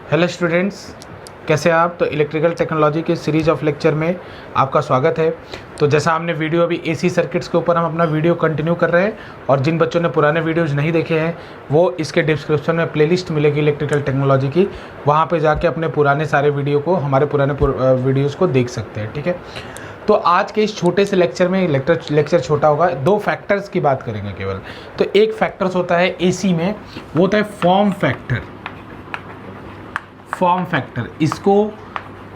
Hello students, कैसे आप। तो इलेक्ट्रिकल टेक्नोलॉजी के सीरीज ऑफ लेक्चर में आपका स्वागत है। तो जैसा हमने वीडियो अभी एसी सर्किट्स के ऊपर हम अपना वीडियो कंटिन्यू कर रहे हैं, और जिन बच्चों ने पुराने वीडियोज़ नहीं देखे हैं वो इसके डिस्क्रिप्शन में प्लेलिस्ट मिलेगी इलेक्ट्रिकल टेक्नोलॉजी की, वहाँ पे जाके अपने पुराने सारे वीडियो को, हमारे पुराने वीडियोज़ को देख सकते हैं। ठीक है, तो आज के इस छोटे से लेक्चर में, लेक्चर छोटा होगा, दो फैक्टर्स की बात करेंगे केवल। तो एक फैक्टर्स होता है एसी में, वो होता है फॉर्म फैक्टर। फॉर्म फैक्टर, इसको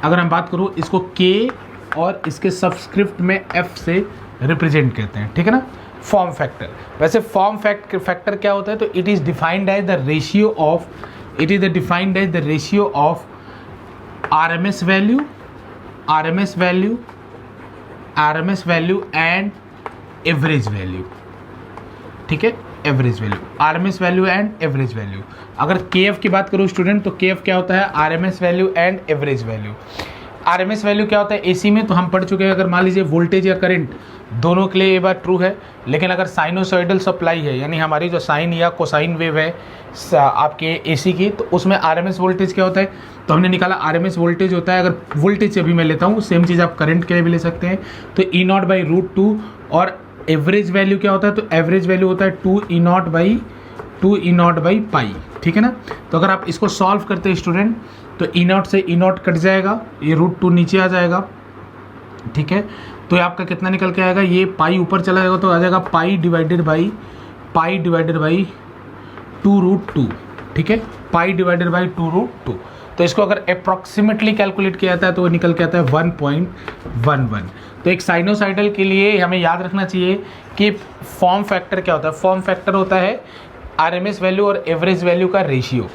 अगर हम बात करूँ, इसको के और इसके सबस्क्रिप्ट में एफ से रिप्रेजेंट करते हैं। ठीक है ना, फॉर्म फैक्टर। वैसे फॉर्म फैक्टर क्या होता है, तो it is defined as the ratio of, RMS value and average value. ठीक है, average value, RMS value and average value. अगर केएफ की बात करूँ स्टूडेंट, तो केएफ क्या होता है, RMS value and average value. RMS value क्या होता है एसी में, तो हम पढ़ चुके हैं। अगर मान लीजिए वोल्टेज या करंट दोनों के लिए ये बात ट्रू है, लेकिन अगर साइनोसॉइडल सप्लाई है, यानी हमारी जो साइन या कोसाइन वेव है आपके एसी की, तो उसमें आरएमएस वोल्टेज क्या होता है, तो हमने निकाला आरएमएस वोल्टेज होता है, अगर वोल्टेज अभी मैं लेता हूँ, सेम चीज़ आप करंट के लिए भी ले सकते हैं, तो E0/√2। और एवरेज वैल्यू क्या होता है, तो एवरेज वैल्यू होता है 2E0/पाई। ठीक है ना, तो अगर आप इसको सॉल्व करते हैं स्टूडेंट, तो E0 से E0 कट जाएगा, ये √2 नीचे आ जाएगा। ठीक है, तो ये आपका कितना निकल के आएगा, ये पाई ऊपर चला जाएगा तो आ जाएगा पाई डिवाइडेड बाई 2√2। ठीक है, पाई डिवाइडेड बाई 2√2। तो इसको अगर अप्रॉक्सीमेटली कैलकुलेट किया जाता है तो वो निकल के आता है 1.11। तो एक साइनोसाइडल के लिए हमें याद रखना चाहिए कि फॉर्म फैक्टर क्या होता है। फॉर्म फैक्टर होता है आरएमएस वैल्यू और एवरेज वैल्यू का रेशियो।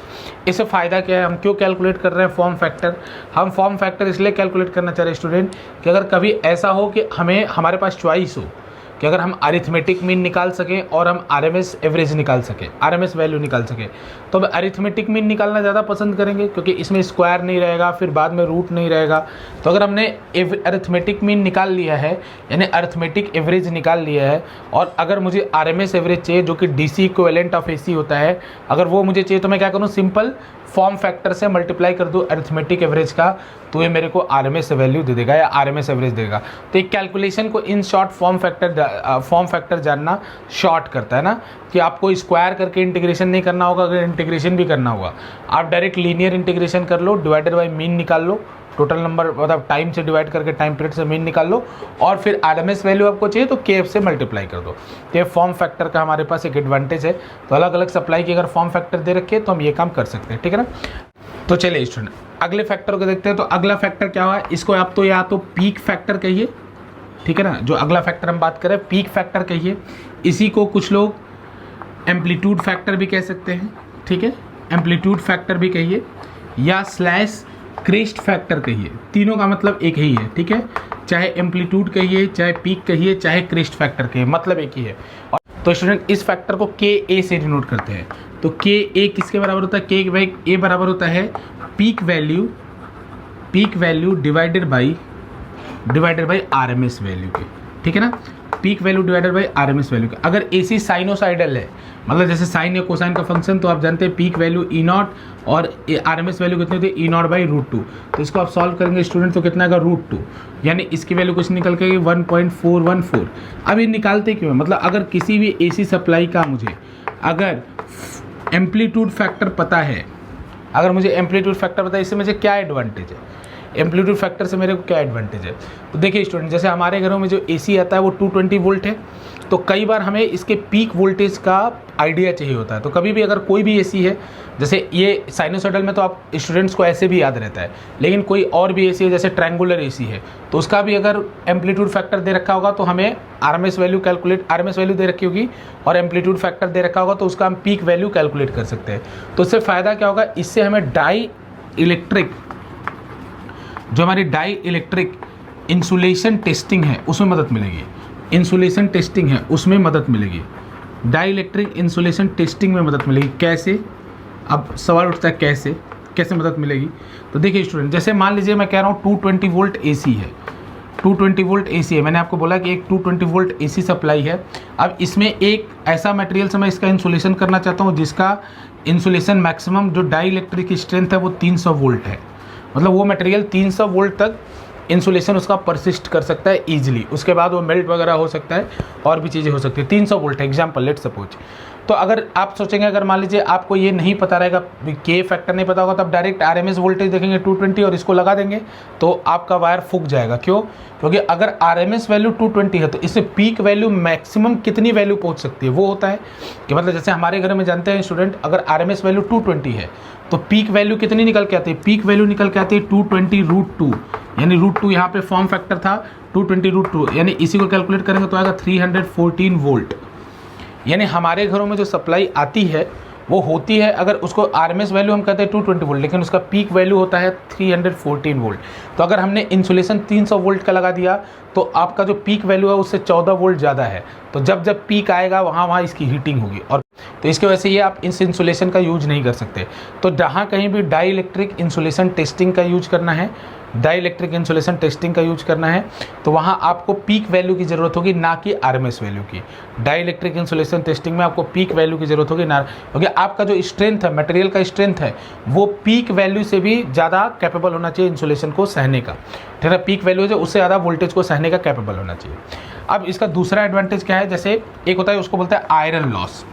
इससे फ़ायदा क्या है, हम क्यों कैलकुलेट कर रहे हैं फॉर्म फैक्टर। हम फॉर्म फैक्टर इसलिए कैलकुलेट करना चाह रहे हैं स्टूडेंट कि अगर कभी ऐसा हो कि हमारे पास चॉइस हो कि अगर हम अरिथमेटिक मीन निकाल सकें और हम आरएमएस एवरेज निकाल सकें, आरएमएस वैल्यू निकाल सकें, तो हम अरिथमेटिक मीन निकालना ज़्यादा पसंद करेंगे, क्योंकि इसमें स्क्वायर नहीं रहेगा, फिर बाद में रूट नहीं रहेगा। तो अगर हमने अरिथमेटिक मीन निकाल लिया है, यानी अरिथमेटिक एवरेज निकाल लिया है, और अगर मुझे आरएमएस एवरेज चाहिए जो कि डीसी इक्विवेलेंट ऑफ एसी होता है, अगर वो मुझे चाहिए तो मैं क्या करूँ, सिंपल फॉर्म फैक्टर से मल्टीप्लाई कर दूँ अरिथमेटिक एवरेज का, तो ये मेरे को आरएमएस वैल्यू दे देगा या आरएमएस एवरेज देगा। तो एक कैलकुलेशन को इन शॉर्ट फॉर्म फैक्टर जानना शॉर्ट करता है ना, कि आपको स्क्वायर करके इंटीग्रेशन नहीं करना होगा। अगर इंटीग्रेशन भी करना होगा, आप डायरेक्ट लीनियर इंटीग्रेशन कर लो, डिवाइडेड बाई मीन निकाल लो, टोटल नंबर मतलब टाइम से डिवाइड करके टाइम पीरियड से मीन निकाल लो, और फिर आरएमएस वैल्यू आपको चाहिए तो केएफ से मल्टीप्लाई कर दो। ये फॉर्म फैक्टर का हमारे पास एक एडवांटेज है। तो अलग अलग सप्लाई की अगर फॉर्म फैक्टर दे रखे तो हम ये काम कर सकते हैं। ठीक है ना, तो चलिए स्टूडेंट अगले फैक्टर को देखते हैं। तो अगला फैक्टर क्या हुआ, इसको आप तो या तो पीक फैक्टर कहिए, ठीक है ना, जो अगला फैक्टर हम बात करें पीक फैक्टर कहिए, इसी को कुछ लोग एम्पलीट्यूड फैक्टर भी कह सकते हैं। ठीक है, एम्पलीट्यूड फैक्टर भी कहिए या स्लैश क्रेस्ट फैक्टर कहिए, तीनों का मतलब एक ही है। ठीक है, चाहे एम्पलीट्यूड कहिए, चाहे पीक कहिए, चाहे क्रेस्ट फैक्टर कहिए, मतलब एक ही है। और तो स्टूडेंट इस फैक्टर को के ए से डिनोट करते हैं। तो के ए किसके बराबर होता है, के ए बराबर होता है peak value divided by RMS value के। ठीक है ना, peak value divided by RMS value के। अगर एसी साइनोसाइडल है, मतलब जैसे साइन या कोसाइन का फंक्शन, तो आप जानते हैं पीक वैल्यू E0 और आरएमएस वैल्यू कितनी होती है, E0/√2। तो इसको आप सॉल्व करेंगे स्टूडेंट तो कितना आएगा, √2, यानी इसकी वैल्यू कुछ निकल के 1.414। अब ये निकालते क्यों है, मतलब अगर किसी भी एसी सप्लाई का मुझे अगर एम्पलीट्यूड फैक्टर पता है, इससे मुझे क्या एडवांटेज है, एम्पलीट्यूड फैक्टर से मेरे को क्या एडवांटेज है। तो देखिए स्टूडेंट, जैसे हमारे घरों में जो एसी आता है वो 220 वोल्ट है, तो कई बार हमें इसके पीक वोल्टेज का आइडिया चाहिए होता है। तो कभी भी अगर कोई भी एसी है, जैसे ये साइनोसॉइडल में तो आप स्टूडेंट्स को ऐसे भी याद रहता है, लेकिन कोई और भी एसी है जैसे ट्रायंगुलर एसी है, तो उसका भी अगर एम्पलीट्यूड फैक्टर दे रखा होगा तो हमें आरएमएस वैल्यू दे रखी होगी और एम्पलीट्यूड फैक्टर दे रखा होगा, तो उसका हम पीक वैल्यू कैलकुलेट कर सकते हैं। तो इससे फ़ायदा क्या होगा, इससे हमें डाई इलेक्ट्रिक इंसुलेशन टेस्टिंग है उसमें मदद मिलेगी। डाई इलेक्ट्रिक इंसुलेशन टेस्टिंग में मदद मिलेगी। कैसे, अब सवाल उठता है कैसे मदद मिलेगी। तो देखिए स्टूडेंट, जैसे मान लीजिए मैं कह रहा हूँ 220 वोल्ट एसी है, 220 वोल्ट AC है। मैंने आपको बोला कि एक 220 वोल्ट AC सप्लाई है। अब इसमें एक ऐसा मटेरियल से मैं इसका इंसुलेशन करना चाहता हूँ जिसका इंसुलेशन मैक्सिमम जो डाई इलेक्ट्रिक की स्ट्रेंथ है वो 300 वोल्ट है। मतलब वो मटेरियल 300 वोल्ट तक इंसुलेशन उसका परसिस्ट कर सकता है ईजिली। उसके बाद वो मेल्ट वगैरह हो सकता है और भी चीज़ें हो सकती है। 300 वोल्ट है एग्जाम्पल, लेट सपोज। तो अगर आप सोचेंगे, अगर मान लीजिए आपको ये नहीं पता रहेगा, के फैक्टर नहीं पता होगा, तो आप डायरेक्ट RMS वोल्टेज देखेंगे 220 और इसको लगा देंगे तो आपका वायर फूक जाएगा। क्यों? क्योंकि अगर RMS वैल्यू 220 है तो इससे पीक वैल्यू मैक्सिमम कितनी वैल्यू पहुंच सकती है वो होता है कि मतलब जैसे हमारे घर में जानते हैं स्टूडेंट, अगर RMS वैल्यू 220 है तो पीक वैल्यू कितनी निकल के आती है? पीक वैल्यू निकल के आती है 220√2, यानी √2 यहाँ पे फॉर्म फैक्टर था 220√2, यानी इसी को कैलकुलेट करेंगे तो आएगा 314 वोल्ट। यानी हमारे घरों में जो सप्लाई आती है वो होती है, अगर उसको RMS वैल्यू हम कहते हैं 220 वोल्ट, लेकिन उसका पीक वैल्यू होता है 314 वोल्ट। तो अगर हमने इंसुलेशन 300 वोल्ट का लगा दिया तो आपका जो पीक वैल्यू है उससे 14 वोल्ट ज़्यादा है। तो जब जब पीक आएगा वहाँ इसकी हीटिंग होगी, और तो इसके वजह से ये आप इस इंसुलेशन का यूज नहीं कर सकते। तो जहाँ कहीं भी डाई इलेक्ट्रिक इंसुलेशन टेस्टिंग का यूज करना है, डाई इलेक्ट्रिक इंसुलेशन टेस्टिंग का यूज करना है, तो वहाँ आपको पीक वैल्यू की ज़रूरत होगी, ना कि RMS वैल्यू की। डाई इलेक्ट्रिक इंसुलेशन टेस्टिंग में आपको पीक वैल्यू की ज़रूरत होगी, ना, क्योंकि आपका जो स्ट्रेंथ है, मटेरियल का स्ट्रेंथ है, वो पीक वैल्यू से भी ज़्यादा कैपेबल होना चाहिए इंसुलेशन को सहने का। ठीक है, पीक वैल्यू जो उससे ज़्यादा वोल्टेज को सहने का कैपेबल होना चाहिए। अब इसका दूसरा एडवांटेज क्या है? जैसे एक होता है, उसको बोलते हैं आयरन लॉस।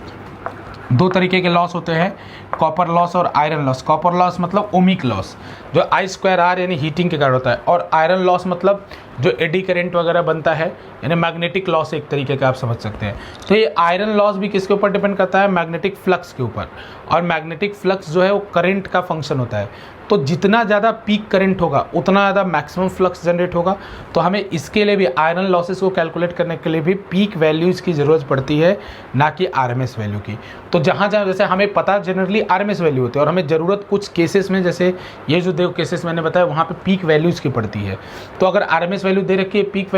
दो तरीके के लॉस होते हैं, कॉपर लॉस और आयरन लॉस। कॉपर लॉस मतलब ओमिक लॉस, जो I2R यानी हीटिंग के कारण होता है, और आयरन लॉस मतलब जो एडी करंट वगैरह बनता है, यानी मैग्नेटिक लॉस एक तरीके का आप समझ सकते हैं। तो ये आयरन लॉस भी किसके ऊपर डिपेंड करता है? मैग्नेटिक फ्लक्स के ऊपर। और मैग्नेटिक फ्लक्स जो है वो करंट का फंक्शन होता है। तो जितना ज़्यादा पीक करंट होगा उतना ज़्यादा मैक्सिमम फ्लक्स जनरेट होगा। तो हमें इसके लिए भी आयरन लॉसेस को कैलकुलेट करने के लिए भी पीक वैल्यूज़ की ज़रूरत पड़ती है, ना कि RMS वैल्यू की। तो जहाँ जैसे हमें पता जनरली RMS वैल्यू होती है, और हमें ज़रूरत कुछ केसेस में, जैसे ये जो दो केसेस मैंने बताया, वहाँ पे पीक वैल्यूज़ की पड़ती है। तो अगर RMS वैल्यू दे रखी है, पीक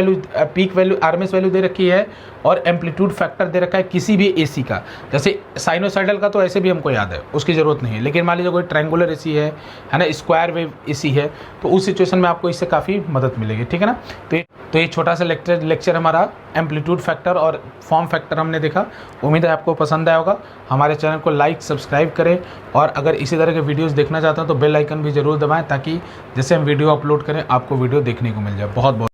वैल्यू RMS वैल्यू दे रखी है, और एम्पलीट्यूड फैक्टर दे रखा है किसी भी AC का, जैसे साइनोसाइडल का तो ऐसे भी हमको याद है, उसकी ज़रूरत नहीं है। लेकिन मान लीजिए कोई ट्रायंगुलर AC है ना, स्क्वायर वेव AC है, तो उस सिचुएशन में आपको इससे काफ़ी मदद मिलेगी। ठीक है ना। तो ये छोटा सा लेक्चर हमारा एम्पलीट्यूड फैक्टर और फॉर्म फैक्टर हमने देखा। उम्मीद है आपको पसंद आया होगा। हमारे चैनल को लाइक सब्सक्राइब करें, और अगर इसी तरह के वीडियोस देखना चाहते हैं तो बेल आइकन भी ज़रूर दबाएं, ताकि जैसे हम वीडियो अपलोड करें आपको वीडियो देखने को मिल जाए। बहुत बहुत